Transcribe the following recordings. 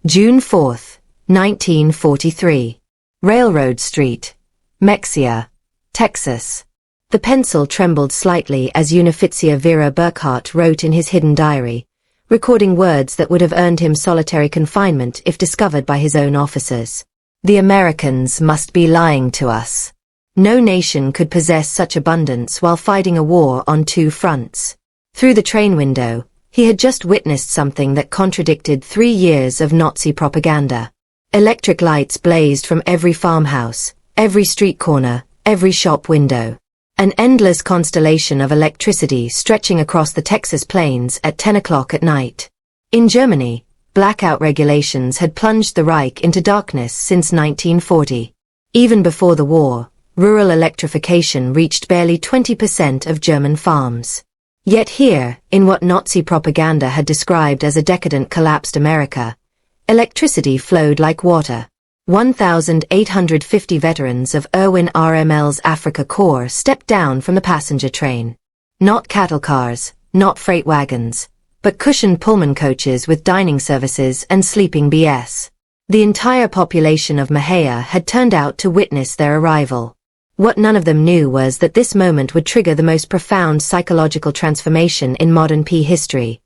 June 4, 1943. Railroad Street, Mexia, Texas. The pencil trembled slightly as Unificia Vera Burkhart wrote in his hidden diary, recording words that would have earned him solitary confinement if discovered by his own officers. The Americans must be lying to us. No nation could possess such abundance while fighting a war on two fronts. Through the train window, he had just witnessed something that contradicted 3 years of Nazi propaganda. Electric lights blazed from every farmhouse, every street corner, every shop window. An endless constellation of electricity stretching across the Texas plains at 10 o'clock at night. In Germany, blackout regulations had plunged the Reich into darkness since 1940. Even before the war, rural electrification reached barely 20% of German farms. Yet here, in what Nazi propaganda had described as a decadent collapsed America, electricity flowed like water. 1,850 veterans of Irwin RML's Africa Corps stepped down from the passenger train. Not cattle cars, not freight wagons, but cushioned Pullman coaches with dining services and sleeping BS. The entire population of Mahia had turned out to witness their arrival. What none of them knew was that this moment would trigger the most profound psychological transformation in modern history,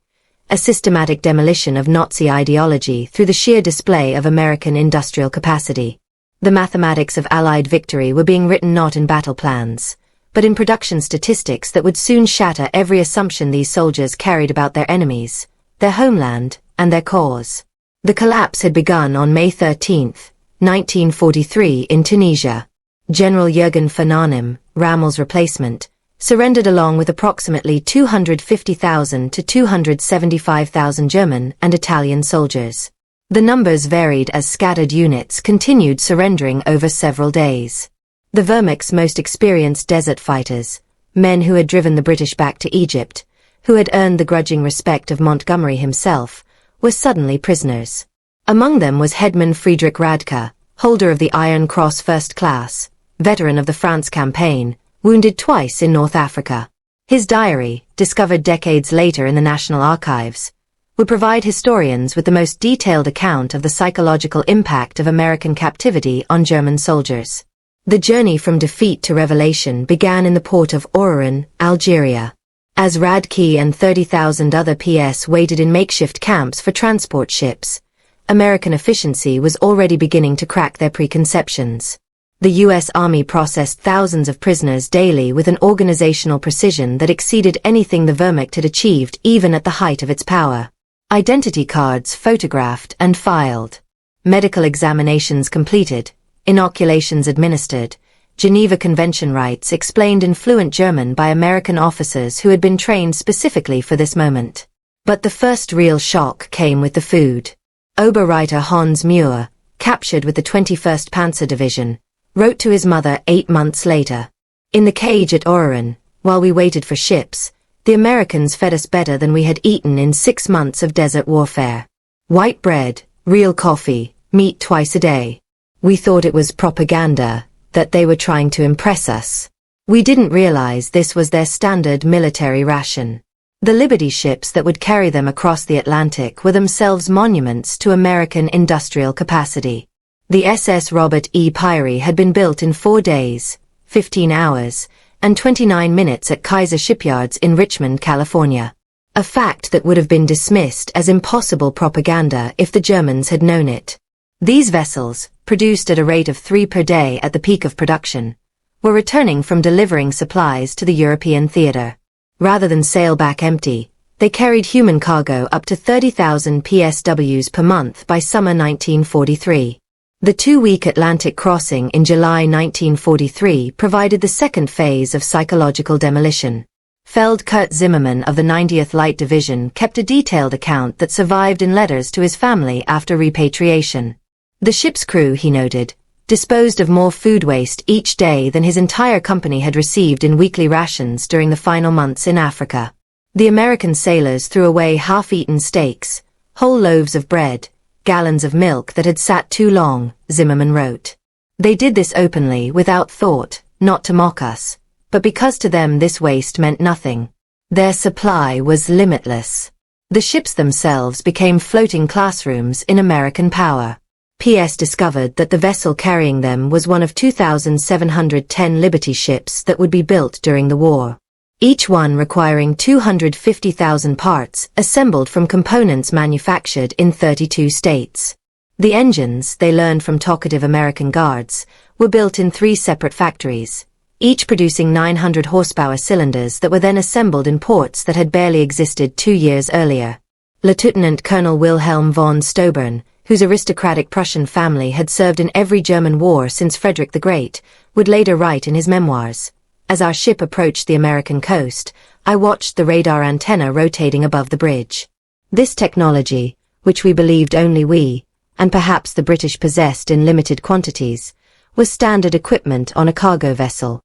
a systematic demolition of Nazi ideology through the sheer display of American industrial capacity. The mathematics of Allied victory were being written not in battle plans, but in production statistics that would soon shatter every assumption these soldiers carried about their enemies, their homeland, and their cause. The collapse had begun on May 13, 1943 in Tunisia. General Jürgen von Arnim, Rommel's replacement, surrendered along with approximately 250,000 to 275,000 German and Italian soldiers. The numbers varied as scattered units continued surrendering over several days. The Wehrmacht's most experienced desert fighters, men who had driven the British back to Egypt, who had earned the grudging respect of Montgomery himself, were suddenly prisoners. Among them was Headman Friedrich Radke, holder of the Iron Cross First Class, veteran of the France campaign, wounded twice in North Africa. His diary, discovered decades later in the National Archives, would provide historians with the most detailed account of the psychological impact of American captivity on German soldiers. The journey from defeat to revelation began in the port of Oran, Algeria. As Radke and 30,000 other PS waited in makeshift camps for transport ships, American efficiency was already beginning to crack their preconceptions. The U.S. Army processed thousands of prisoners daily with an organizational precision that exceeded anything the Wehrmacht had achieved even at the height of its power. Identity cards photographed and filed. Medical examinations completed. Inoculations administered. Geneva Convention rights explained in fluent German by American officers who had been trained specifically for this moment. But the first real shock came with the food. Oberreiter Hans Muir, captured with the 21st Panzer Division, wrote to his mother 8 months later. In the cage at Oran, while we waited for ships, the Americans fed us better than we had eaten in 6 months of desert warfare. White bread, real coffee, meat twice a day. We thought it was propaganda, that they were trying to impress us. We didn't realize this was their standard military ration. The Liberty ships that would carry them across the Atlantic were themselves monuments to American industrial capacity. The SS Robert E. Peary had been built in 4 days, 15 hours, and 29 minutes at Kaiser Shipyards in Richmond, California. A fact that would have been dismissed as impossible propaganda if the Germans had known it. These vessels, produced at a rate of 3 per day at the peak of production, were returning from delivering supplies to the European theater. Rather than sail back empty, they carried human cargo up to 30,000 PSWs per month by summer 1943. The 2-week Atlantic crossing in July 1943 provided the second phase of psychological demolition. Feld Kurt Zimmermann of the 90th Light Division kept a detailed account that survived in letters to his family after repatriation. The ship's crew, he noted, disposed of more food waste each day than his entire company had received in weekly rations during the final months in Africa. The American sailors threw away half-eaten steaks, whole loaves of bread, gallons of milk that had sat too long, Zimmermann wrote. They did this openly without thought, not to mock us, but because to them this waste meant nothing. Their supply was limitless. The ships themselves became floating classrooms in American power. PS discovered that the vessel carrying them was one of 2,710 Liberty ships that would be built during the war. Each one requiring 250,000 parts assembled from components manufactured in 32 states. The engines, they learned from talkative American guards, were built in 3 separate factories, each producing 900 horsepower cylinders that were then assembled in ports that had barely existed 2 years earlier. Lieutenant Colonel Wilhelm von Stobern, whose aristocratic Prussian family had served in every German war since Frederick the Great, would later write in his memoirs, "As our ship approached the American coast, I watched the radar antenna rotating above the bridge. This technology, which we believed only we, and perhaps the British possessed in limited quantities, was standard equipment on a cargo vessel.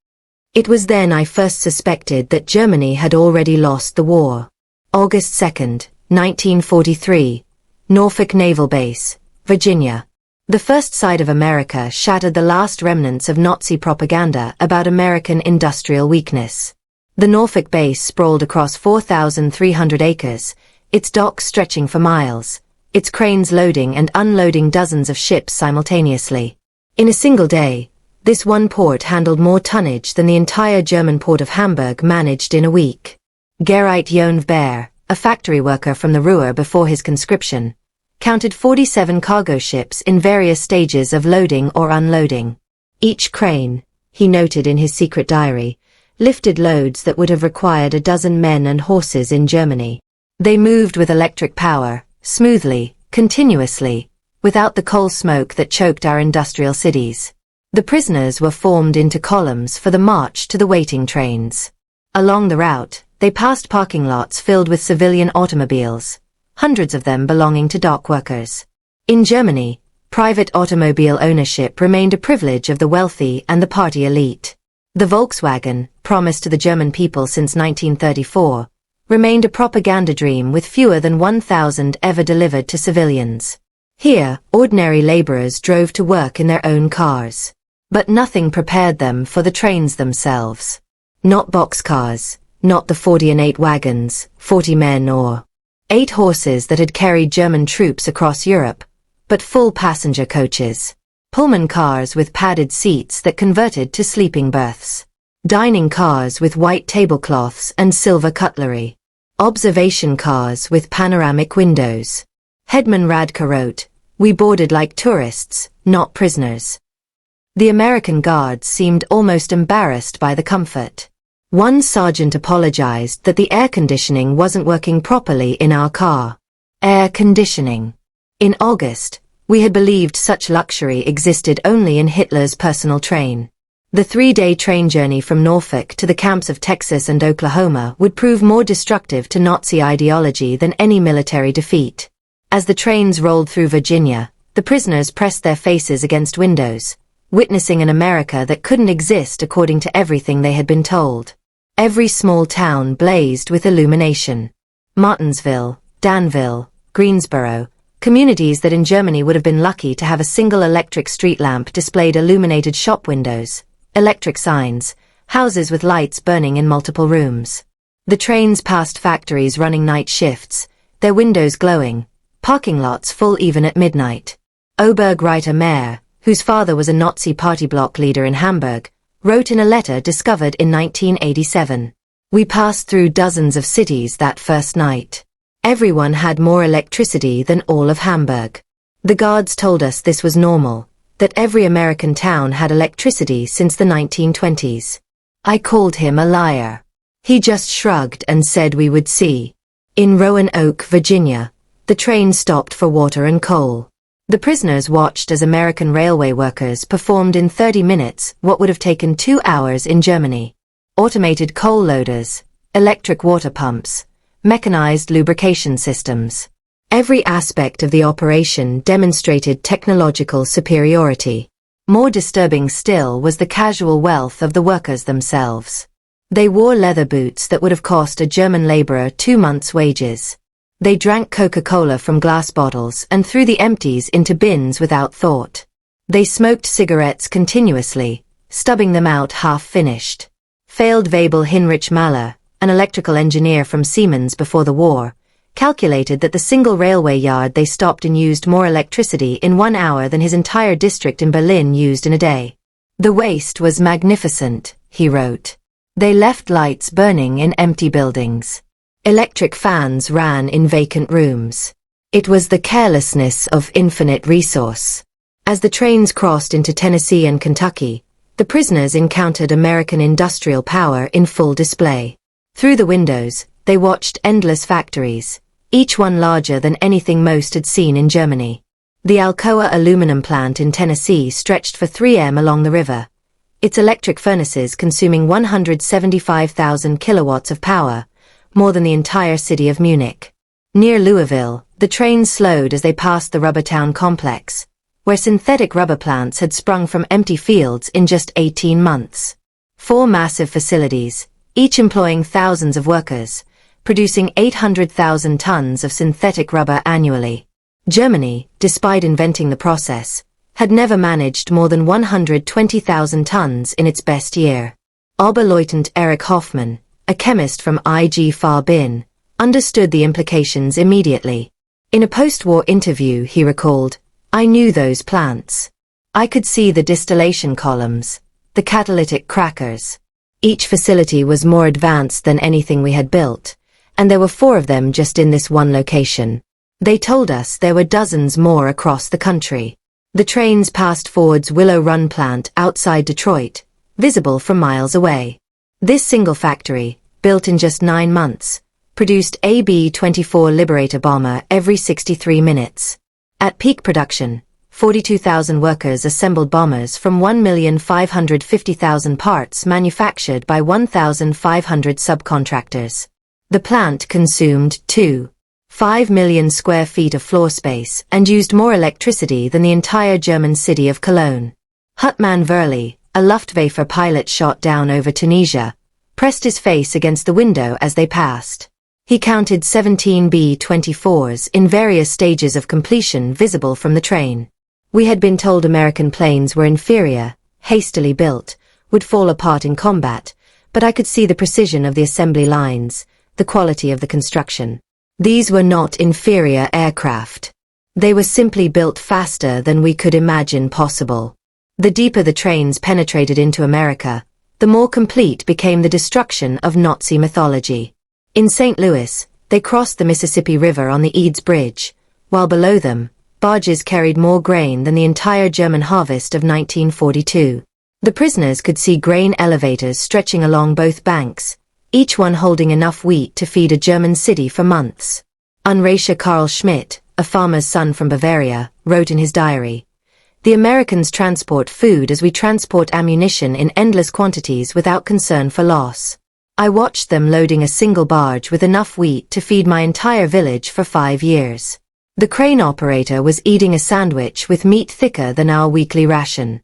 It was then I first suspected that Germany had already lost the war." August 2, 1943, Norfolk Naval Base, Virginia. The first sight of America shattered the last remnants of Nazi propaganda about American industrial weakness. The Norfolk base sprawled across 4,300 acres, its docks stretching for miles, its cranes loading and unloading dozens of ships simultaneously. In a single day, this one port handled more tonnage than the entire German port of Hamburg managed in a week. Gerrit Jon Baer, a factory worker from the Ruhr before his conscription, counted 47 cargo ships in various stages of loading or unloading. Each crane, he noted in his secret diary, lifted loads that would have required a dozen men and horses in Germany. They moved with electric power, smoothly, continuously, without the coal smoke that choked our industrial cities. The prisoners were formed into columns for the march to the waiting trains. Along the route, they passed parking lots filled with civilian automobiles, hundreds of them belonging to dock workers. In Germany, private automobile ownership remained a privilege of the wealthy and the party elite. The Volkswagen, promised to the German people since 1934, remained a propaganda dream with fewer than 1,000 ever delivered to civilians. Here, ordinary laborers drove to work in their own cars. But nothing prepared them for the trains themselves. Not boxcars, not the 40 and 8 wagons, 40 men or 8 horses that had carried German troops across Europe, but full passenger coaches. Pullman cars with padded seats that converted to sleeping berths. Dining cars with white tablecloths and silver cutlery. Observation cars with panoramic windows. Headman Radke wrote, "We boarded like tourists, not prisoners." The American guards seemed almost embarrassed by the comfort. One sergeant apologized that the air conditioning wasn't working properly in our car. Air conditioning. In August, we had believed such luxury existed only in Hitler's personal train. The 3-day train journey from Norfolk to the camps of Texas and Oklahoma would prove more destructive to Nazi ideology than any military defeat. As the trains rolled through Virginia, the prisoners pressed their faces against windows, witnessing an America that couldn't exist according to everything they had been told. Every small town blazed with illumination. Martinsville, Danville, Greensboro, communities that in Germany would have been lucky to have a single electric street lamp displayed illuminated shop windows, electric signs, houses with lights burning in multiple rooms. The trains passed factories running night shifts, their windows glowing, parking lots full even at midnight. Obergreiter Mayer, whose father was a Nazi party bloc leader in Hamburg, wrote in a letter discovered in 1987, "We passed through dozens of cities that first night. Everyone had more electricity than all of Hamburg. The guards told us this was normal, that every American town had electricity since the 1920s. I called him a liar. He just shrugged and said we would see." In Roanoke, Virginia, the train stopped for water and coal. The prisoners watched as American railway workers performed in 30 minutes what would have taken 2 hours in Germany. Automated coal loaders, electric water pumps, mechanized lubrication systems. Every aspect of the operation demonstrated technological superiority. More disturbing still was the casual wealth of the workers themselves. They wore leather boots that would have cost a German laborer 2 months' wages. They drank Coca-Cola from glass bottles and threw the empties into bins without thought. They smoked cigarettes continuously, stubbing them out half-finished. Failed Wabel Hinrich Mahler, an electrical engineer from Siemens before the war, calculated that the single railway yard they stopped in used more electricity in 1 hour than his entire district in Berlin used in a day. The waste was magnificent, he wrote. They left lights burning in empty buildings. Electric fans ran in vacant rooms. It was the carelessness of infinite resource. As the trains crossed into Tennessee and Kentucky, the prisoners encountered American industrial power in full display. Through the windows, they watched endless factories, each one larger than anything most had seen in Germany. The Alcoa aluminum plant in Tennessee stretched for 3 m along the river, its electric furnaces consuming 175,000 kilowatts of power, more than the entire city of Munich. Near Louisville, the trains slowed as they passed the Rubber Town complex, where synthetic rubber plants had sprung from empty fields in just 18 months. 4 massive facilities, each employing thousands of workers, producing 800,000 tons of synthetic rubber annually. Germany, despite inventing the process, had never managed more than 120,000 tons in its best year. Oberleutnant Erich Hoffmann, a chemist from IG Farben, understood the implications immediately. In a post-war interview, he recalled, "I knew those plants. I could see the distillation columns, the catalytic crackers. Each facility was more advanced than anything we had built, and there were 4 of them just in this one location. They told us there were dozens more across the country." The trains passed Ford's Willow Run plant outside Detroit, visible from miles away. This single factory, built in just 9 months, produced a B-24 Liberator bomber every 63 minutes. At peak production, 42,000 workers assembled bombers from 1,550,000 parts manufactured by 1,500 subcontractors. The plant consumed 2.5 million square feet of floor space and used more electricity than the entire German city of Cologne. Hutman Verli, a Luftwaffe pilot shot down over Tunisia, pressed his face against the window as they passed. He counted 17 B-24s in various stages of completion visible from the train. We had been told American planes were inferior, hastily built, would fall apart in combat, but I could see the precision of the assembly lines, the quality of the construction. These were not inferior aircraft. They were simply built faster than we could imagine possible. The deeper the trains penetrated into America, the more complete became the destruction of Nazi mythology. In St. Louis, they crossed the Mississippi River on the Eads Bridge, while below them, barges carried more grain than the entire German harvest of 1942. The prisoners could see grain elevators stretching along both banks, each one holding enough wheat to feed a German city for months. Unratia Karl Schmidt, a farmer's son from Bavaria, wrote in his diary, "The Americans transport food as we transport ammunition in endless quantities without concern for loss. I watched them loading a single barge with enough wheat to feed my entire village for 5 years. The crane operator was eating a sandwich with meat thicker than our weekly ration."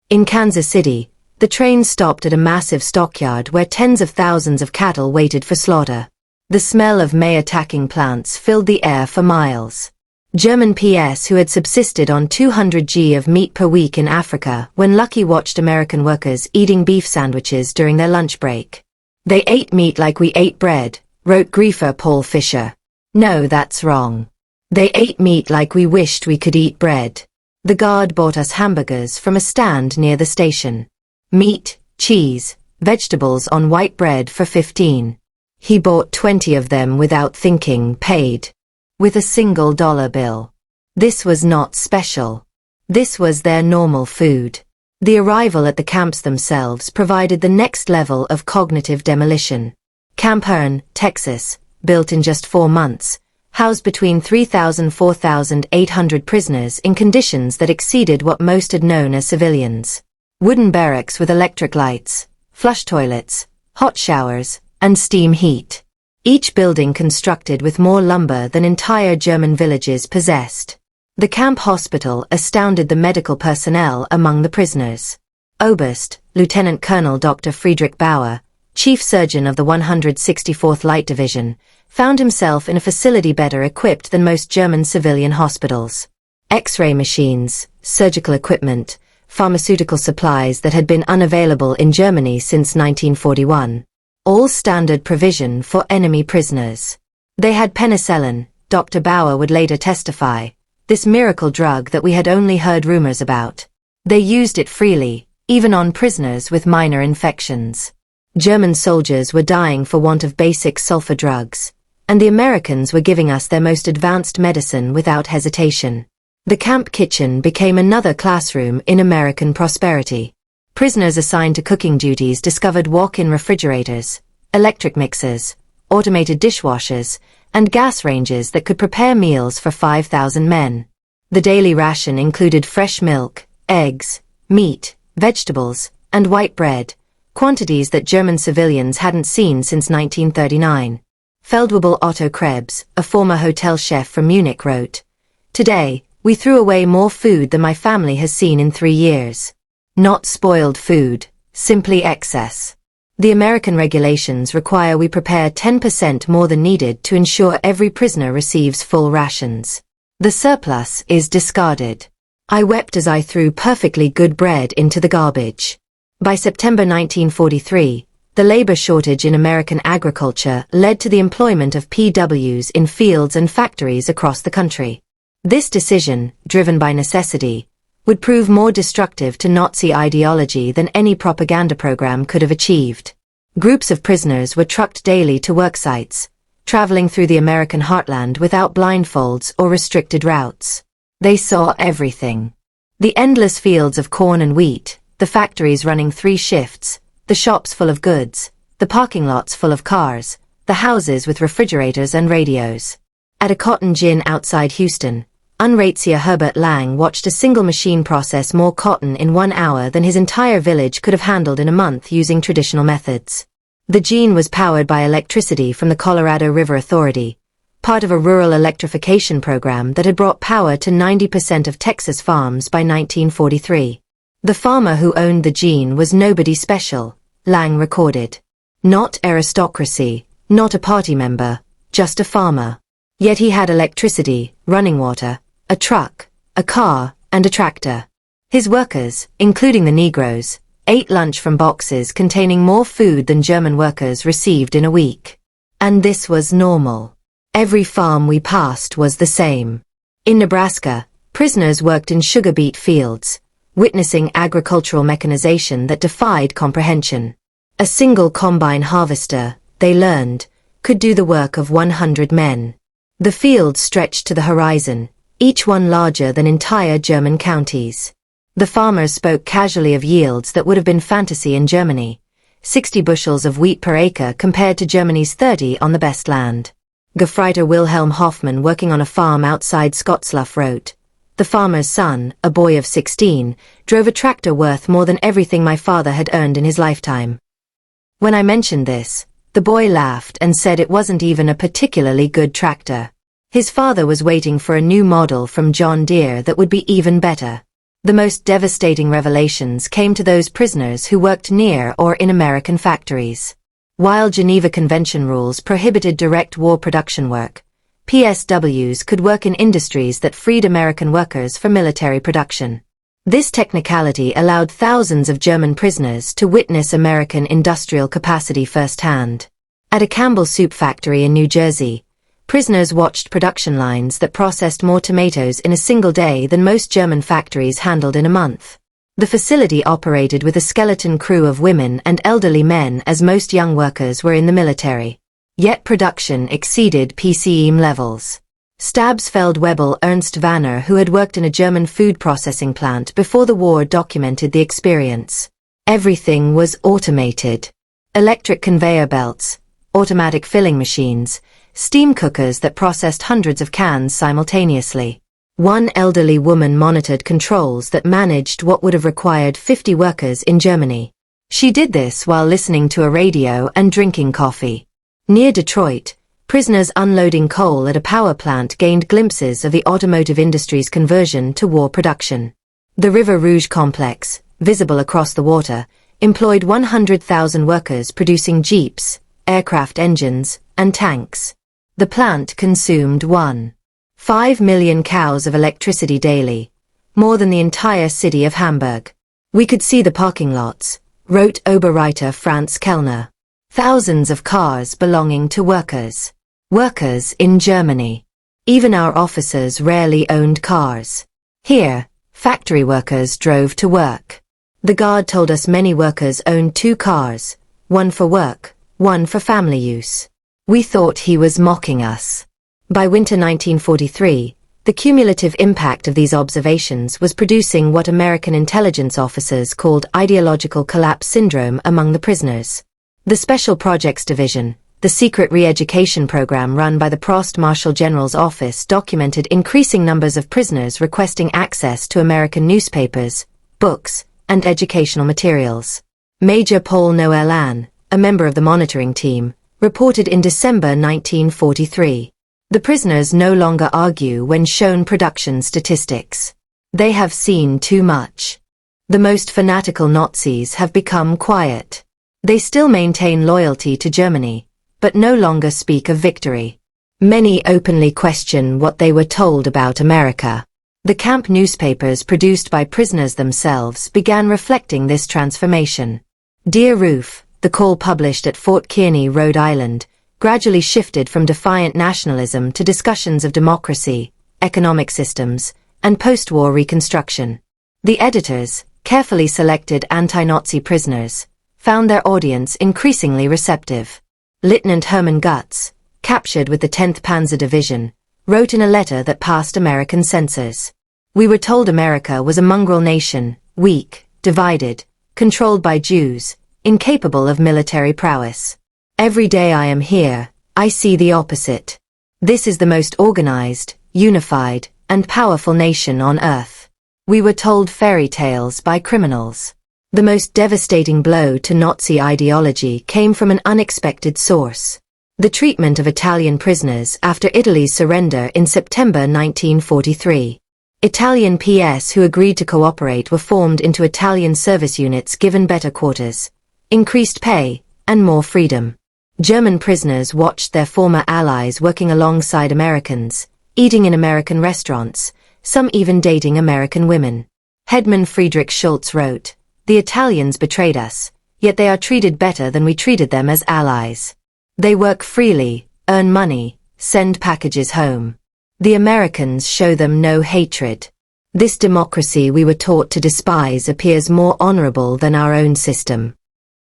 In Kansas City, the train stopped at a massive stockyard where tens of thousands of cattle waited for slaughter. The smell of May-attacking plants filled the air for miles. German PS who had subsisted on 200 g of meat per week in Africa when lucky watched American workers eating beef sandwiches during their lunch break. "They ate meat like we ate bread," wrote griefer Paul Fischer. "No, that's wrong. They ate meat like we wished we could eat bread. The guard bought us hamburgers from a stand near the station. Meat, cheese, vegetables on white bread for 15. He bought 20 of them without thinking, paid with a single dollar bill. This was not special. This was their normal food." The arrival at the camps themselves provided the next level of cognitive demolition. Camp Hearn, Texas, built in just 4 months, housed between 3,000 and 4,800 prisoners in conditions that exceeded what most had known as civilians. Wooden barracks with electric lights, flush toilets, hot showers, and steam heat. Each building constructed with more lumber than entire German villages possessed. The camp hospital astounded the medical personnel among the prisoners. Oberst, Lieutenant Colonel Dr. Friedrich Bauer, chief surgeon of the 164th Light Division, found himself in a facility better equipped than most German civilian hospitals. X-ray machines, surgical equipment, pharmaceutical supplies that had been unavailable in Germany since 1941. All standard provision for enemy prisoners. They had penicillin, Dr. Bauer would later testify, this miracle drug that we had only heard rumors about. They used it freely, even on prisoners with minor infections. German soldiers were dying for want of basic sulfur drugs, and the Americans were giving us their most advanced medicine without hesitation. The camp kitchen became another classroom in American prosperity. Prisoners assigned to cooking duties discovered walk-in refrigerators, electric mixers, automated dishwashers, and gas ranges that could prepare meals for 5,000 men. The daily ration included fresh milk, eggs, meat, vegetables, and white bread, quantities that German civilians hadn't seen since 1939. Feldwebel Otto Krebs, a former hotel chef from Munich, wrote, "Today, we threw away more food than my family has seen in 3 years. Not spoiled food, simply excess. The American regulations require we prepare 10% more than needed to ensure every prisoner receives full rations. The surplus is discarded. I wept as I threw perfectly good bread into the garbage." By September 1943, the labor shortage in American agriculture led to the employment of POWs in fields and factories across the country. This decision, driven by necessity, would prove more destructive to Nazi ideology than any propaganda program could have achieved. Groups of prisoners were trucked daily to work sites, traveling through the American heartland without blindfolds or restricted routes. They saw everything. The endless fields of corn and wheat, the factories running 3 shifts, the shops full of goods, the parking lots full of cars, the houses with refrigerators and radios. At a cotton gin outside Houston, Unratio Herbert Lang watched a single machine process more cotton in 1 hour than his entire village could have handled in a month using traditional methods. The gin was powered by electricity from the Colorado River Authority, part of a rural electrification program that had brought power to 90% of Texas farms by 1943. The farmer who owned the gin was nobody special, Lang recorded. Not aristocracy, not a party member, just a farmer. Yet he had electricity, running water, a truck, a car, and a tractor. His workers, including the Negroes, ate lunch from boxes containing more food than German workers received in a week. And this was normal. Every farm we passed was the same. In Nebraska, prisoners worked in sugar beet fields, witnessing agricultural mechanization that defied comprehension. A single combine harvester, they learned, could do the work of 100 men. The fields stretched to the horizon, each one larger than entire German counties. The farmers spoke casually of yields that would have been fantasy in Germany, 60 bushels of wheat per acre compared to Germany's 30 on the best land. Gefreiter Wilhelm Hoffmann, working on a farm outside Scottsluff, wrote, "The farmer's son, a boy of 16, drove a tractor worth more than everything my father had earned in his lifetime." When I mentioned this, the boy laughed and said it wasn't even a particularly good tractor. His father was waiting for a new model from John Deere that would be even better. The most devastating revelations came to those prisoners who worked near or in American factories. While Geneva Convention rules prohibited direct war production work, PSWs could work in industries that freed American workers for military production. This technicality allowed thousands of German prisoners to witness American industrial capacity firsthand. At a Campbell soup factory in New Jersey, prisoners watched production lines that processed more tomatoes in a single day than most German factories handled in a month. The facility operated with a skeleton crew of women and elderly men, as most young workers were in the military. Yet production exceeded PCM levels. Stabsfeld-Webel Ernst Vanner, who had worked in a German food processing plant before the war, documented the experience. Everything was automated. Electric conveyor belts, automatic filling machines, steam cookers that processed hundreds of cans simultaneously. One elderly woman monitored controls that managed what would have required 50 workers in Germany. She did this while listening to a radio and drinking coffee. Near Detroit, prisoners unloading coal at a power plant gained glimpses of the automotive industry's conversion to war production. The River Rouge complex, visible across the water, employed 100,000 workers producing jeeps, aircraft engines, and tanks. The plant consumed 1.5 million cows of electricity daily, more than the entire city of Hamburg. "We could see the parking lots," wrote Oberreiter Franz Kellner. Thousands of cars belonging to workers. Workers in Germany. Even our officers rarely owned cars. Here, factory workers drove to work. The guard told us many workers owned 2 cars, one for work, one for family use. We thought he was mocking us. By winter 1943, the cumulative impact of these observations was producing what American intelligence officers called ideological collapse syndrome among the prisoners. The Special Projects Division, the secret re-education program run by the Prost Marshal General's office, documented increasing numbers of prisoners requesting access to American newspapers, books, and educational materials. Major Paul Noëllan, a member of the monitoring team, reported in December 1943. The prisoners no longer argue when shown production statistics. They have seen too much. The most fanatical Nazis have become quiet. They still maintain loyalty to Germany, but no longer speak of victory. Many openly question what they were told about America. The camp newspapers produced by prisoners themselves began reflecting this transformation. Dear Ruth, the call published at Fort Kearny, Rhode Island, gradually shifted from defiant nationalism to discussions of democracy, economic systems, and post-war reconstruction. The editors, carefully selected anti-Nazi prisoners, found their audience increasingly receptive. Lieutenant Hermann Gutz, captured with the 10th Panzer Division, wrote in a letter that passed American censors. We were told America was a mongrel nation, weak, divided, controlled by Jews, incapable of military prowess. Every day I am here, I see the opposite. This is the most organized, unified, and powerful nation on earth. We were told fairy tales by criminals. The most devastating blow to Nazi ideology came from an unexpected source. The treatment of Italian prisoners after Italy's surrender in September 1943. Italian PS who agreed to cooperate were formed into Italian service units given better quarters, increased pay, and more freedom. German prisoners watched their former allies working alongside Americans, eating in American restaurants, some even dating American women. Headman Friedrich Schultz wrote, "The Italians betrayed us, yet they are treated better than we treated them as allies. They work freely, earn money, send packages home. The Americans show them no hatred. This democracy we were taught to despise appears more honorable than our own system."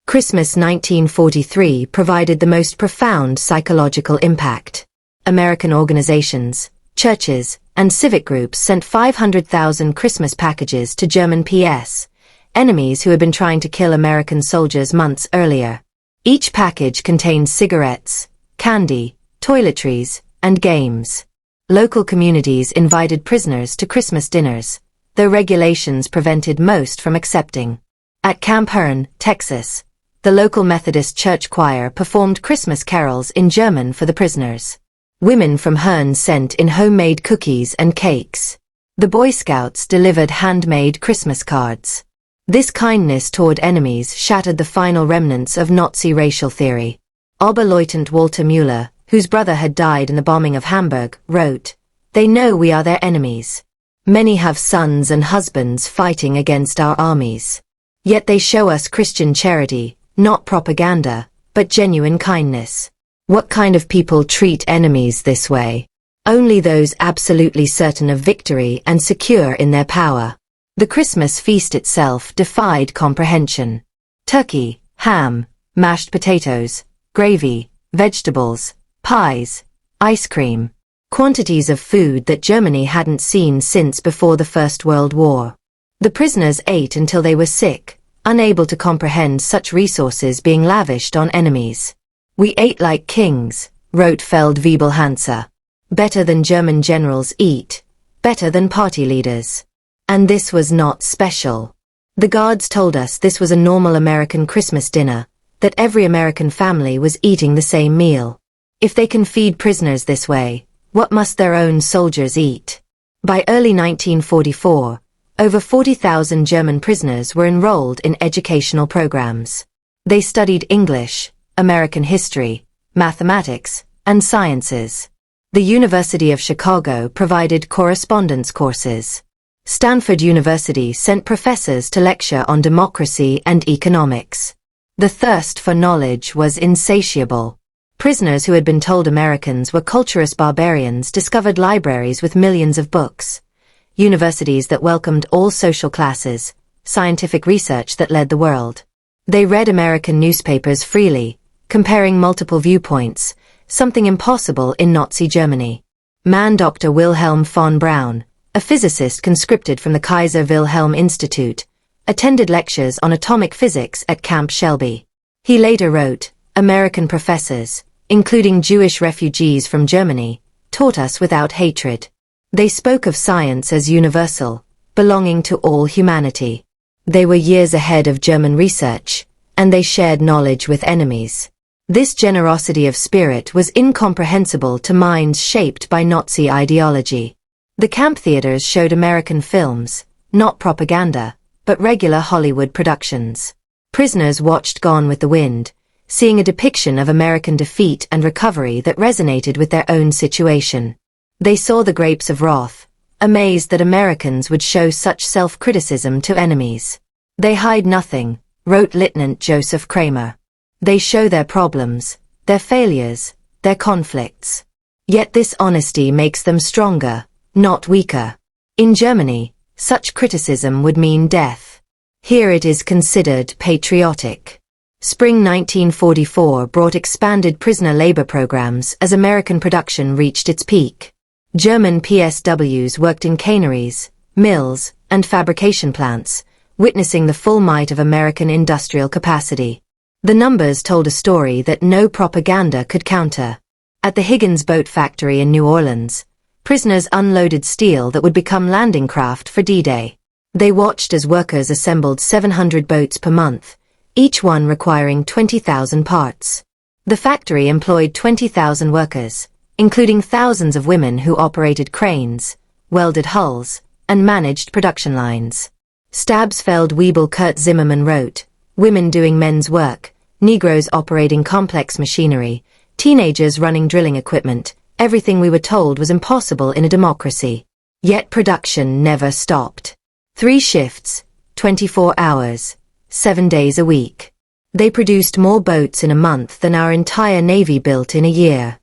Christmas 1943 provided the most profound psychological impact. American organizations, churches, and civic groups sent 500,000 Christmas packages to German PS, enemies who had been trying to kill American soldiers months earlier. Each package contained cigarettes, candy, toiletries, and games. Local communities invited prisoners to Christmas dinners, though regulations prevented most from accepting. At Camp Hearn, Texas, the local Methodist church choir performed Christmas carols in German for the prisoners. Women from Hearn sent in homemade cookies and cakes. The Boy Scouts delivered handmade Christmas cards. This kindness toward enemies shattered the final remnants of Nazi racial theory. Oberleutnant Walter Müller, whose brother had died in the bombing of Hamburg, wrote, "They know we are their enemies. Many have sons and husbands fighting against our armies. Yet they show us Christian charity, not propaganda, but genuine kindness." What kind of people treat enemies this way? Only those absolutely certain of victory and secure in their power. The Christmas feast itself defied comprehension. Turkey, ham, mashed potatoes, gravy, vegetables, pies, ice cream. Quantities of food that Germany hadn't seen since before the First World War. The prisoners ate until they were sick, unable to comprehend such resources being lavished on enemies. "We ate like kings," wrote Feldwebel Hansa. "Better than German generals eat, better than party leaders." And this was not special. The guards told us this was a normal American Christmas dinner, that every American family was eating the same meal. If they can feed prisoners this way, what must their own soldiers eat? By early 1944, over 40,000 German prisoners were enrolled in educational programs. They studied English, American history, mathematics, and sciences. The University of Chicago provided correspondence courses. Stanford University sent professors to lecture on democracy and economics. The thirst for knowledge was insatiable. Prisoners who had been told Americans were culturist barbarians discovered libraries with millions of books, universities that welcomed all social classes, scientific research that led the world. They read American newspapers freely, comparing multiple viewpoints, something impossible in Nazi Germany. Man Dr. Wilhelm von Braun, a physicist conscripted from the Kaiser Wilhelm Institute, attended lectures on atomic physics at Camp Shelby. He later wrote, "American professors, including Jewish refugees from Germany, taught us without hatred. They spoke of science as universal, belonging to all humanity. They were years ahead of German research, and they shared knowledge with enemies." This generosity of spirit was incomprehensible to minds shaped by Nazi ideology. The camp theaters showed American films, not propaganda, but regular Hollywood productions. Prisoners watched Gone with the Wind, seeing a depiction of American defeat and recovery that resonated with their own situation. They saw the grapes of wrath, amazed that Americans would show such self-criticism to enemies. "They hide nothing," wrote Lieutenant Joseph Kramer. "They show their problems, their failures, their conflicts. Yet this honesty makes them stronger, not weaker." In Germany, such criticism would mean death. Here it is considered patriotic. Spring 1944 brought expanded prisoner labor programs as American production reached its peak. German PSWs worked in canneries, mills, and fabrication plants, witnessing the full might of American industrial capacity. The numbers told a story that no propaganda could counter. At the Higgins Boat Factory in New Orleans, prisoners unloaded steel that would become landing craft for D-Day. They watched as workers assembled 700 boats per month, each one requiring 20,000 parts. The factory employed 20,000 workers, including thousands of women who operated cranes, welded hulls, and managed production lines. Stabsfeld Wiebel Kurt Zimmermann wrote, "Women doing men's work, Negroes operating complex machinery, teenagers running drilling equipment, everything we were told was impossible in a democracy. Yet production never stopped. 3 shifts, 24 hours, 7 days a week. They produced more boats in a month than our entire Navy built in a year."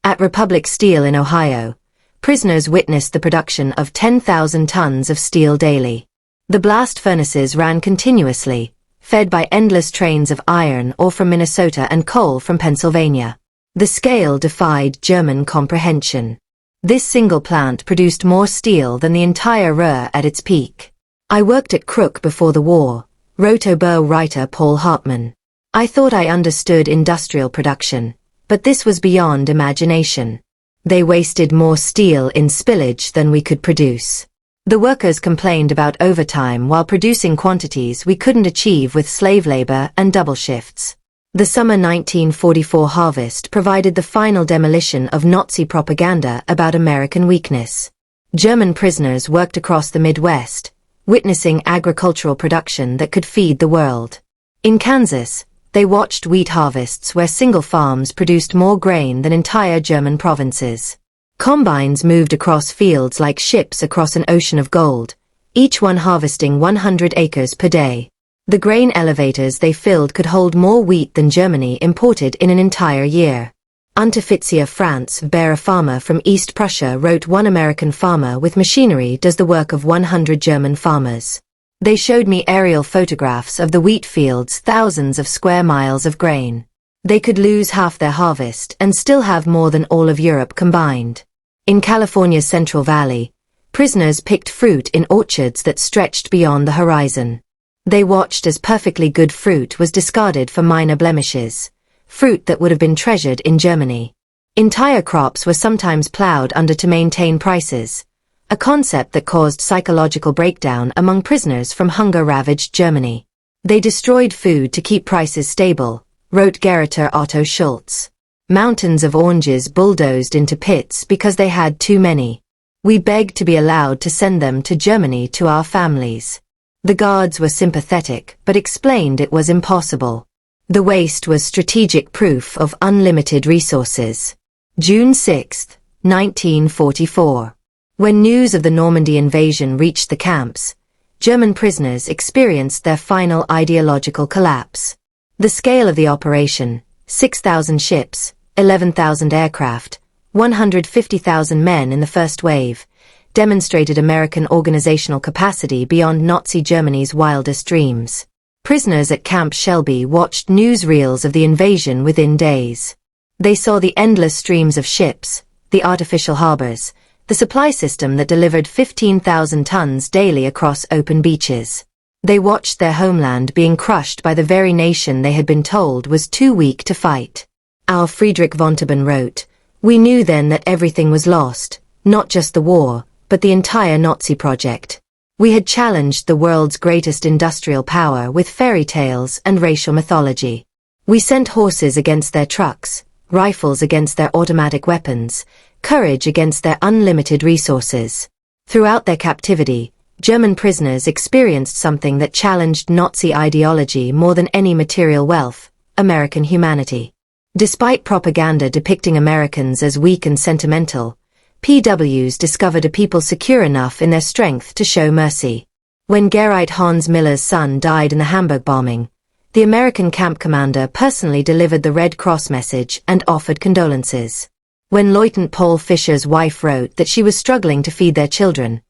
At Republic Steel in Ohio, prisoners witnessed the production of 10,000 tons of steel daily. The blast furnaces ran continuously, fed by endless trains of iron ore from Minnesota and coal from Pennsylvania. The scale defied German comprehension. This single plant produced more steel than the entire Ruhr at its peak. "I worked at Krupp before the war," wrote Oboe writer Paul Hartman. "I thought I understood industrial production, but this was beyond imagination. They wasted more steel in spillage than we could produce." The workers complained about overtime while producing quantities we couldn't achieve with slave labor and double shifts. The summer 1944 harvest provided the final demolition of Nazi propaganda about American weakness. German prisoners worked across the Midwest, witnessing agricultural production that could feed the world. In Kansas, they watched wheat harvests where single farms produced more grain than entire German provinces. Combines moved across fields like ships across an ocean of gold, each one harvesting 100 acres per day. The grain elevators they filled could hold more wheat than Germany imported in an entire year. Unteroffizier Franz Behr, a farmer from East Prussia, wrote, "One American farmer with machinery does the work of 100 German farmers." They showed me aerial photographs of the wheat fields, thousands of square miles of grain. They could lose half their harvest and still have more than all of Europe combined. In California's Central Valley, prisoners picked fruit in orchards that stretched beyond the horizon. They watched as perfectly good fruit was discarded for minor blemishes, fruit that would have been treasured in Germany. Entire crops were sometimes plowed under to maintain prices, a concept that caused psychological breakdown among prisoners from hunger-ravaged Germany. They destroyed food to keep prices stable, wrote Geriter Otto Schultz. Mountains of oranges bulldozed into pits because they had too many. We begged to be allowed to send them to Germany to our families. The guards were sympathetic but explained it was impossible. The waste was strategic proof of unlimited resources. June 6, 1944. When news of the Normandy invasion reached the camps, German prisoners experienced their final ideological collapse. The scale of the operation, 6,000 ships, 11,000 aircraft, 150,000 men in the first wave, demonstrated American organizational capacity beyond Nazi Germany's wildest dreams. Prisoners at Camp Shelby watched newsreels of the invasion within days. They saw the endless streams of ships, the artificial harbors, the supply system that delivered 15,000 tons daily across open beaches. They watched their homeland being crushed by the very nation they had been told was too weak to fight. Our Friedrich von Tauben wrote, "We knew then that everything was lost, not just the war, but the entire Nazi project. We had challenged the world's greatest industrial power with fairy tales and racial mythology. We sent horses against their trucks, rifles against their automatic weapons, courage against their unlimited resources." Throughout their captivity, German prisoners experienced something that challenged Nazi ideology more than any material wealth: American humanity. Despite propaganda depicting Americans as weak and sentimental, POWs discovered a people secure enough in their strength to show mercy. When Gerrit Hans Miller's son died in the Hamburg bombing, the American camp commander personally delivered the Red Cross message and offered condolences. When Lieutenant Paul Fischer's wife wrote that she was struggling to feed their children,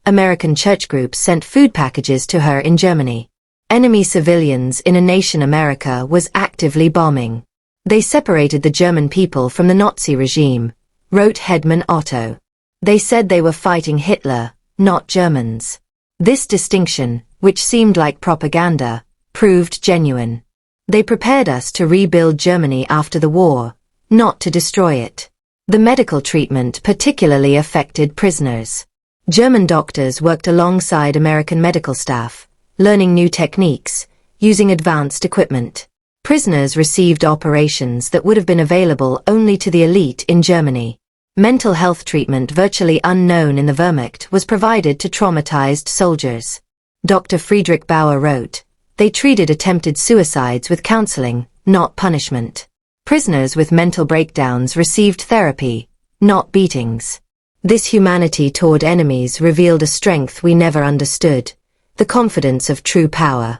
American church groups sent food packages to her in Germany. Enemy civilians in a nation America was actively bombing. They separated the German people from the Nazi regime, wrote Headman Otto. They said they were fighting Hitler, not Germans. This distinction, which seemed like propaganda, proved genuine. They prepared us to rebuild Germany after the war, not to destroy it. The medical treatment particularly affected prisoners. German doctors worked alongside American medical staff, learning new techniques, using advanced equipment. Prisoners received operations that would have been available only to the elite in Germany. Mental health treatment virtually unknown in the Wehrmacht was provided to traumatized soldiers. Dr. Friedrich Bauer wrote, "They treated attempted suicides with counseling, not punishment. Prisoners with mental breakdowns received therapy, not beatings." This humanity toward enemies revealed a strength we never understood, the confidence of true power.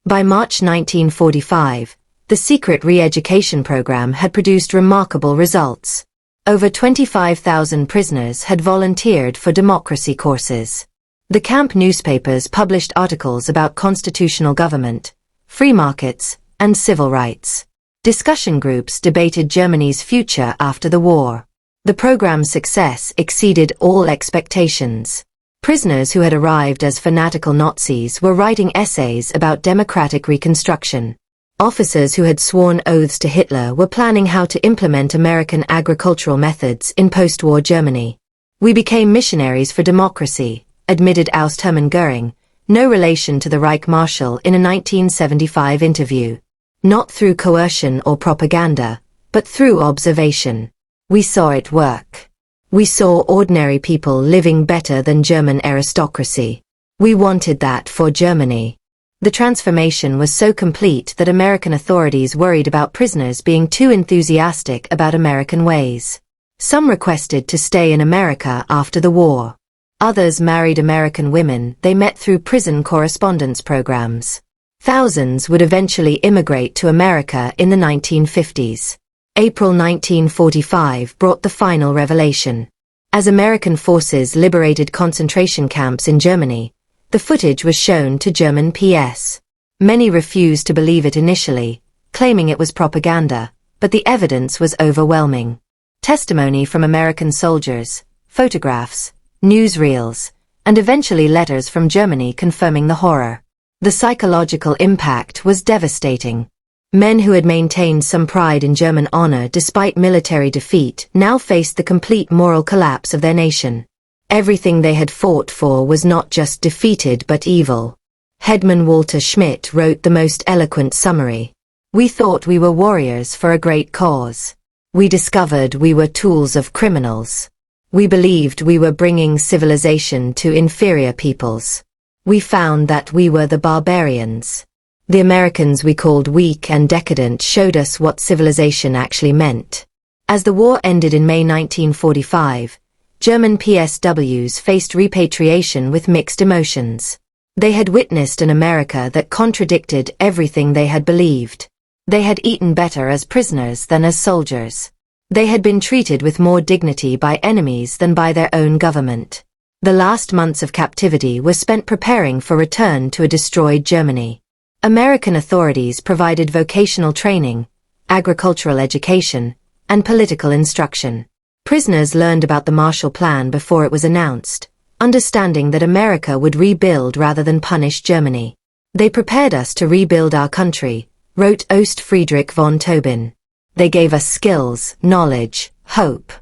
By March 1945, the secret re-education program had produced remarkable results. Over 25,000 prisoners had volunteered for democracy courses. The camp newspapers published articles about constitutional government, free markets, and civil rights. Discussion groups debated Germany's future after the war. The program's success exceeded all expectations. Prisoners who had arrived as fanatical Nazis were writing essays about democratic reconstruction. Officers who had sworn oaths to Hitler were planning how to implement American agricultural methods in post-war Germany. "We became missionaries for democracy," admitted Aust Hermann Göring, no relation to the Reich Marshal, in a 1975 interview. "Not through coercion or propaganda, but through observation. We saw it work. We saw ordinary people living better than German aristocracy. We wanted that for Germany." The transformation was so complete that American authorities worried about prisoners being too enthusiastic about American ways. Some requested to stay in America after the war. Others married American women they met through prison correspondence programs. Thousands would eventually immigrate to America in the 1950s. April 1945 brought the final revelation. As American forces liberated concentration camps in Germany, the footage was shown to German PS. Many refused to believe it initially, claiming it was propaganda, but the evidence was overwhelming. Testimony from American soldiers, photographs, newsreels, and eventually letters from Germany confirming the horror. The psychological impact was devastating. Men who had maintained some pride in German honor despite military defeat now faced the complete moral collapse of their nation. Everything they had fought for was not just defeated but evil. Headman Walter Schmidt wrote the most eloquent summary. "We thought we were warriors for a great cause. We discovered we were tools of criminals. We believed we were bringing civilization to inferior peoples. We found that we were the barbarians. The Americans we called weak and decadent showed us what civilization actually meant." As the war ended in May 1945, German PSWs faced repatriation with mixed emotions. They had witnessed an America that contradicted everything they had believed. They had eaten better as prisoners than as soldiers. They had been treated with more dignity by enemies than by their own government. The last months of captivity were spent preparing for return to a destroyed Germany. American authorities provided vocational training, agricultural education, and political instruction. Prisoners learned about the Marshall Plan before it was announced, understanding that America would rebuild rather than punish Germany. They prepared us to rebuild our country, wrote Ost Friedrich von Tobin. They gave us skills, knowledge, hope.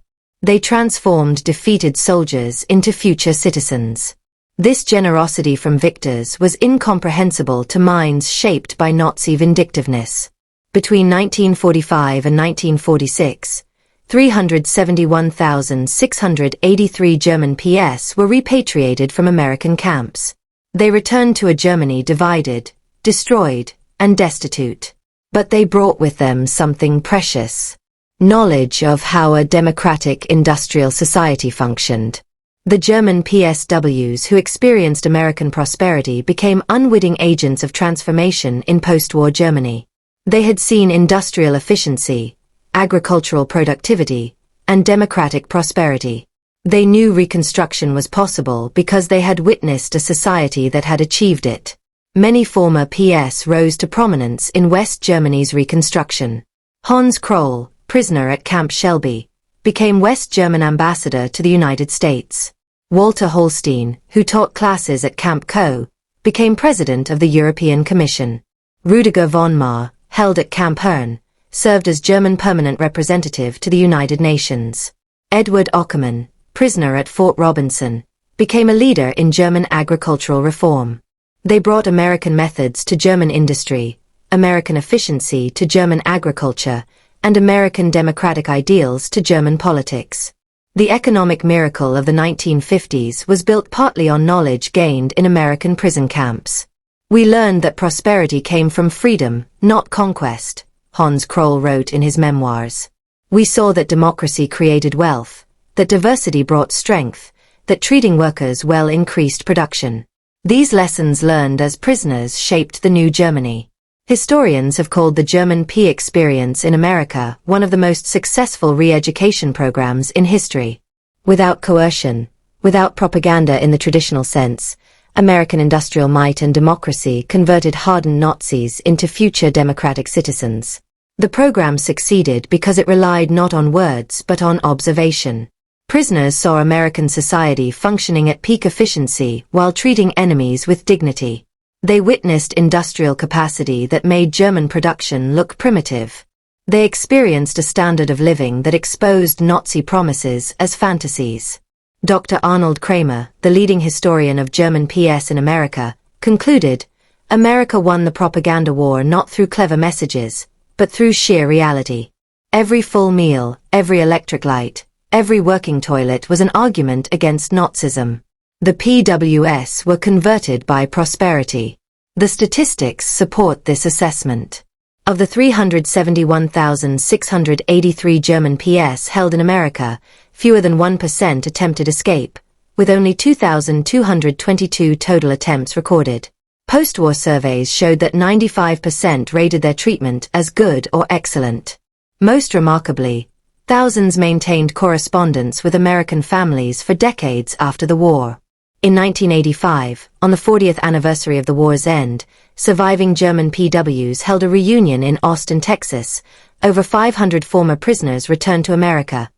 They transformed defeated soldiers into future citizens. This generosity from victors was incomprehensible to minds shaped by Nazi vindictiveness. Between 1945 and 1946, 371,683 German PS were repatriated from American camps. They returned to a Germany divided, destroyed, and destitute. But they brought with them something precious: knowledge of how a democratic industrial society functioned. The German PSWs who experienced American prosperity became unwitting agents of transformation in post-war Germany. They had seen industrial efficiency, agricultural productivity, and democratic prosperity. They knew reconstruction was possible because they had witnessed a society that had achieved it. Many former PS rose to prominence in West Germany's reconstruction. Hans Kroll, prisoner at Camp Shelby, became West German ambassador to the United States. Walter Holstein, who taught classes at Camp Co., became president of the European Commission. Rüdiger von Marr, held at Camp Herne, served as German permanent representative to the United Nations. Edward Ockerman, prisoner at Fort Robinson, became a leader in German agricultural reform. They brought American methods to German industry, American efficiency to German agriculture, and American democratic ideals to German politics. The economic miracle of the 1950s was built partly on knowledge gained in American prison camps. We learned that prosperity came from freedom, not conquest, Hans Kroll wrote in his memoirs. We saw that democracy created wealth, that diversity brought strength, that treating workers well increased production. These lessons learned as prisoners shaped the new Germany. Historians have called the German P experience in America one of the most successful re-education programs in history. Without coercion, without propaganda in the traditional sense, American industrial might and democracy converted hardened Nazis into future democratic citizens. The program succeeded because it relied not on words but on observation. Prisoners saw American society functioning at peak efficiency while treating enemies with dignity. They witnessed industrial capacity that made German production look primitive. They experienced a standard of living that exposed Nazi promises as fantasies. Dr. Arnold Kramer, the leading historian of German PS in America, concluded, America won the propaganda war not through clever messages, but through sheer reality. Every full meal, every electric light, every working toilet was an argument against Nazism. The PWS were converted by prosperity. The statistics support this assessment. Of the 371,683 German PS held in America, fewer than 1% attempted escape, with only 2,222 total attempts recorded. Post-war surveys showed that 95% rated their treatment as good or excellent. Most remarkably, thousands maintained correspondence with American families for decades after the war. In 1985, on the 40th anniversary of the war's end, surviving German PWs held a reunion in Austin, Texas. Over 500 former prisoners returned to America,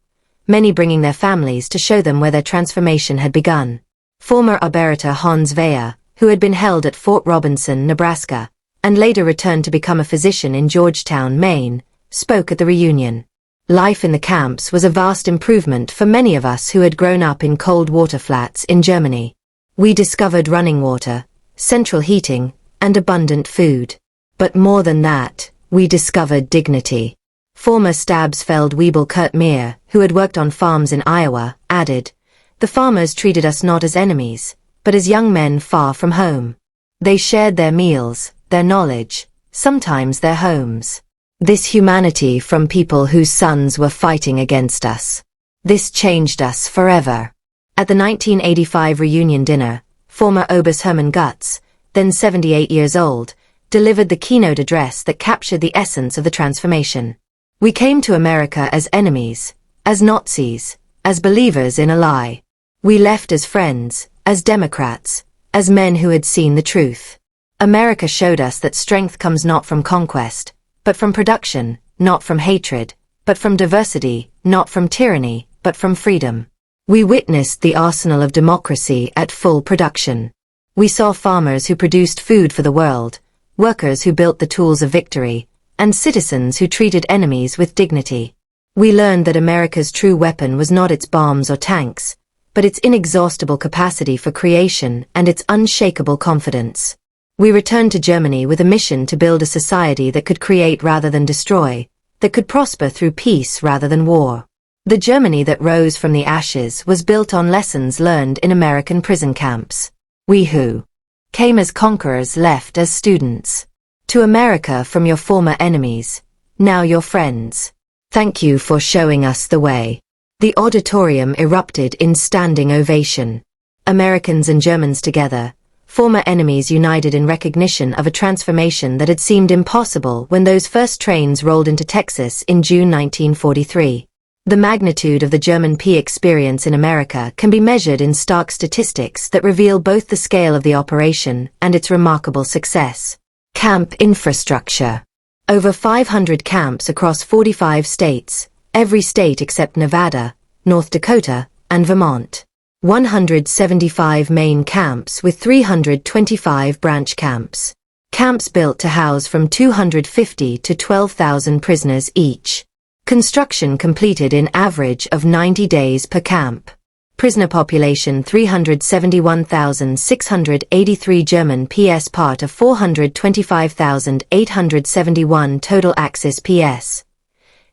many bringing their families to show them where their transformation had begun. Former Arbeiteritter Hans Weyer, who had been held at Fort Robinson, Nebraska, and later returned to become a physician in Georgetown, Maine, spoke at the reunion. Life in the camps was a vast improvement for many of us who had grown up in cold water flats in Germany. We discovered running water, central heating, and abundant food. But more than that, we discovered dignity. Former Stabsfeld Wiebel Kurt Meir, who had worked on farms in Iowa, added, "The farmers treated us not as enemies, but as young men far from home. They shared their meals, their knowledge, sometimes their homes. This humanity from people whose sons were fighting against us. This changed us forever." At the 1985 reunion dinner, former Oberst Hermann Gutz, then 78 years old, delivered the keynote address that captured the essence of the transformation. We came to America as enemies, as Nazis, as believers in a lie. We left as friends, as Democrats, as men who had seen the truth. America showed us that strength comes not from conquest, but from production, not from hatred, but from diversity, not from tyranny, but from freedom. We witnessed the arsenal of democracy at full production. We saw farmers who produced food for the world, workers who built the tools of victory, and citizens who treated enemies with dignity. We learned that America's true weapon was not its bombs or tanks, but its inexhaustible capacity for creation and its unshakable confidence. We returned to Germany with a mission to build a society that could create rather than destroy, that could prosper through peace rather than war. The Germany that rose from the ashes was built on lessons learned in American prison camps. We who came as conquerors left as students. To America from your former enemies, now your friends. Thank you for showing us the way. The auditorium erupted in standing ovation. Americans and Germans together, former enemies united in recognition of a transformation that had seemed impossible when those first trains rolled into Texas in June 1943. The magnitude of the German P experience in America can be measured in stark statistics that reveal both the scale of the operation and its remarkable success. Camp infrastructure. Over 500 camps across 45 states, every state except Nevada, North Dakota, and Vermont. 175 main camps with 325 branch camps. Camps built to house from 250 to 12,000 prisoners each. Construction completed in average of 90 days per camp. Prisoner population 371,683 German PS part of 425,871 total Axis PS.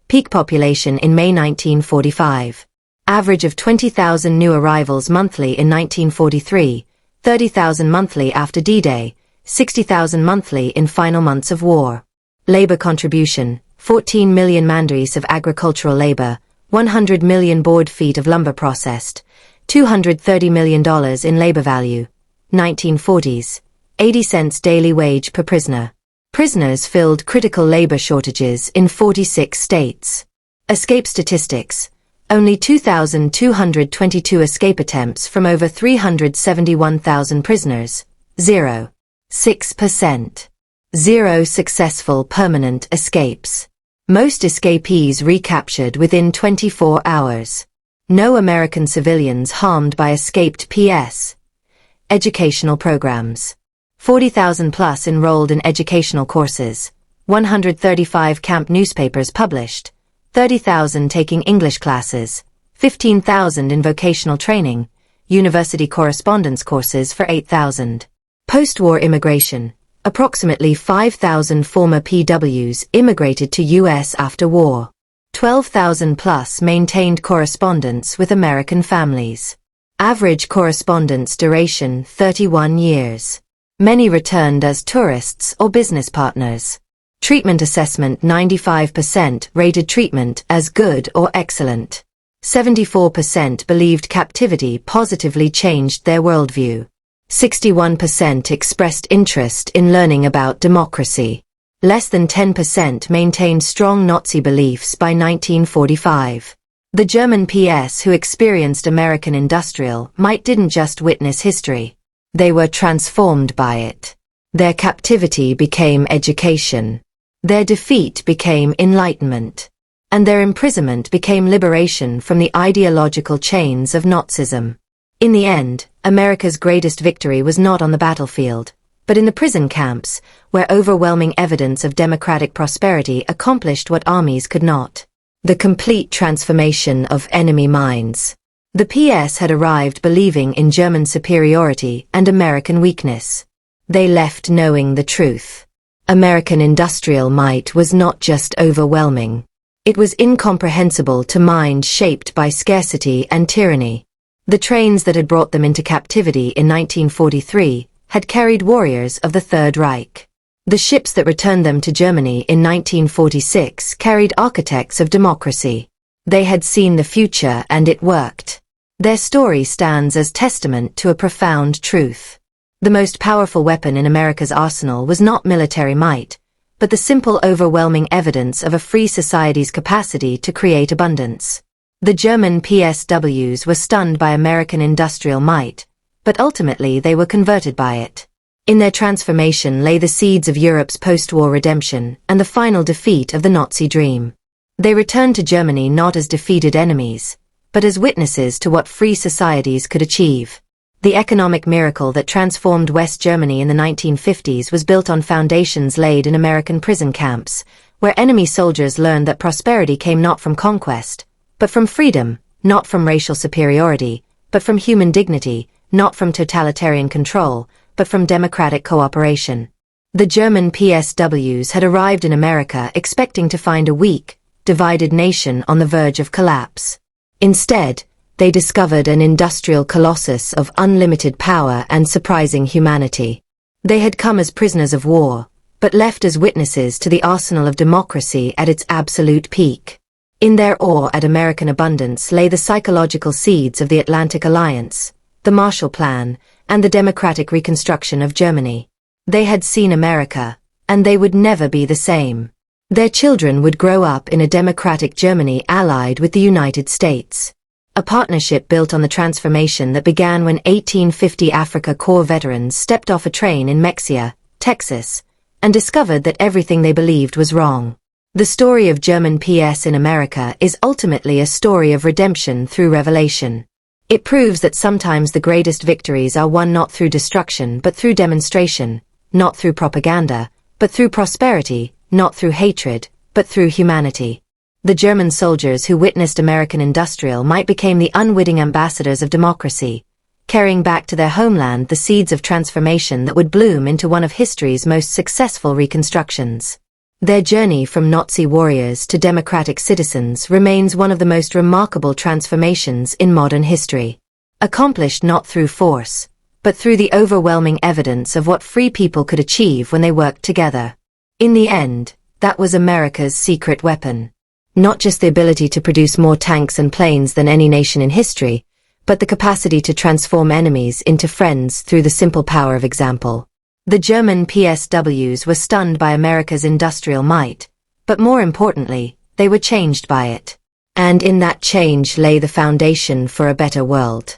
Peak population in May 1945. Average of 20,000 new arrivals monthly in 1943, 30,000 monthly after D-Day, 60,000 monthly in final months of war. Labor contribution, 14 million mandries of agricultural labor, 100 million board feet of lumber processed, $230 million in labor value. 1940s, 80 cents daily wage per prisoner. Prisoners filled critical labor shortages in 46 states. Escape statistics. Only 2,222 escape attempts from over 371,000 prisoners. 0.6%. 0 successful permanent escapes. Most escapees recaptured within 24 hours. No American civilians harmed by escaped PS. Educational programs. 40,000 plus enrolled in educational courses. 135 camp newspapers published. 30,000 taking English classes. 15,000 in vocational training. University correspondence courses for 8,000. Post-war immigration. Approximately 5,000 former PWs immigrated to U.S. after war. 12,000 plus maintained correspondence with American families. Average correspondence duration 31 years. Many returned as tourists or business partners. Treatment assessment 95% rated treatment as good or excellent. 74% believed captivity positively changed their worldview. 61% expressed interest in learning about democracy. Less than 10% maintained strong Nazi beliefs by 1945. The German PS who experienced American industrial might didn't just witness history. They were transformed by it. Their captivity became education. Their defeat became enlightenment. And their imprisonment became liberation from the ideological chains of Nazism. In the end, America's greatest victory was not on the battlefield, but in the prison camps, where overwhelming evidence of democratic prosperity accomplished what armies could not. The complete transformation of enemy minds. The PS had arrived believing in German superiority and American weakness. They left knowing the truth. American industrial might was not just overwhelming. It was incomprehensible to minds shaped by scarcity and tyranny. The trains that had brought them into captivity in 1943 had carried warriors of the Third Reich. The ships that returned them to Germany in 1946 carried architects of democracy. They had seen the future and it worked. Their story stands as testament to a profound truth. The most powerful weapon in America's arsenal was not military might, but the simple overwhelming evidence of a free society's capacity to create abundance. The German PSWs were stunned by American industrial might, but ultimately they were converted by it. In their transformation lay the seeds of Europe's post-war redemption and the final defeat of the Nazi dream. They returned to Germany not as defeated enemies, but as witnesses to what free societies could achieve. The economic miracle that transformed West Germany in the 1950s was built on foundations laid in American prison camps, where enemy soldiers learned that prosperity came not from conquest, but from freedom, not from racial superiority, but from human dignity, not from totalitarian control, but from democratic cooperation. The German PSWs had arrived in America expecting to find a weak, divided nation on the verge of collapse. Instead, they discovered an industrial colossus of unlimited power and surprising humanity. They had come as prisoners of war, but left as witnesses to the arsenal of democracy at its absolute peak. In their awe at American abundance lay the psychological seeds of the Atlantic Alliance, the Marshall Plan, and the democratic reconstruction of Germany. They had seen America, and they would never be the same. Their children would grow up in a democratic Germany allied with the United States. A partnership built on the transformation that began when 1850 Africa Corps veterans stepped off a train in Mexia, Texas, and discovered that everything they believed was wrong. The story of German PS in America is ultimately a story of redemption through revelation. It proves that sometimes the greatest victories are won not through destruction but through demonstration, not through propaganda, but through prosperity, not through hatred, but through humanity. The German soldiers who witnessed American industrial might became the unwitting ambassadors of democracy, carrying back to their homeland the seeds of transformation that would bloom into one of history's most successful reconstructions. Their journey from Nazi warriors to democratic citizens remains one of the most remarkable transformations in modern history. Accomplished not through force, but through the overwhelming evidence of what free people could achieve when they worked together. In the end, that was America's secret weapon. Not just the ability to produce more tanks and planes than any nation in history, but the capacity to transform enemies into friends through the simple power of example. The German PSWs were stunned by America's industrial might, but more importantly, they were changed by it. And in that change lay the foundation for a better world.